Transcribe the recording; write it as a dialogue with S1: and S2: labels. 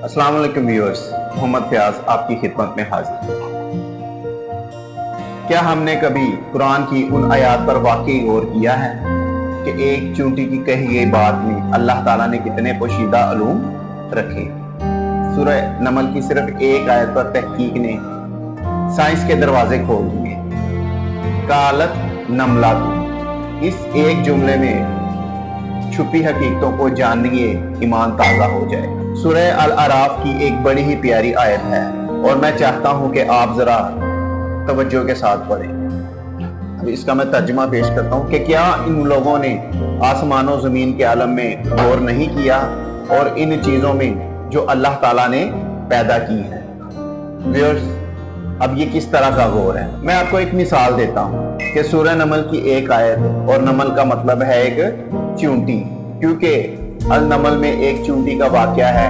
S1: अस्सलाम वालेकुम व्यूअर्स, मोहम्मद फयाज आपकी खिदमत में हाजिर। क्या हमने कभी कुरान की उन आयात पर वाकई गौर किया है कि एक चूंटी की कही गई बात में अल्लाह ताला ने कितने पोशीदा अलूम रखे। सूरह नमल की सिर्फ एक आयत पर तहकीक ने साइंस के दरवाजे खोल दिए। कालत नमला, इस एक जुमले में छुपी हकीकतों को जानिए, ईमान ताज़ा हो जाए। सूरह अल अराफ की एक बड़ी ही प्यारी आयत है और मैं चाहता हूं कि आप जरा तवज्जो के साथ पढ़ें। अब इसका मैं तर्जुमा पेश करता हूं कि क्या इन लोगों ने आसमान और ज़मीन के आलम में गौर नहीं किया और इन चीज़ों में जो अल्लाह ताला ने पैदा की है। व्यूअर्स, अब ये किस तरह का गौर है, मैं आपको एक मिसाल देता हूँ कि सूरह नमल की एक आयत, और नमल का मतलब है एक चूंटी, क्योंकि अल नमल में एक चूंटी का वाक़या है।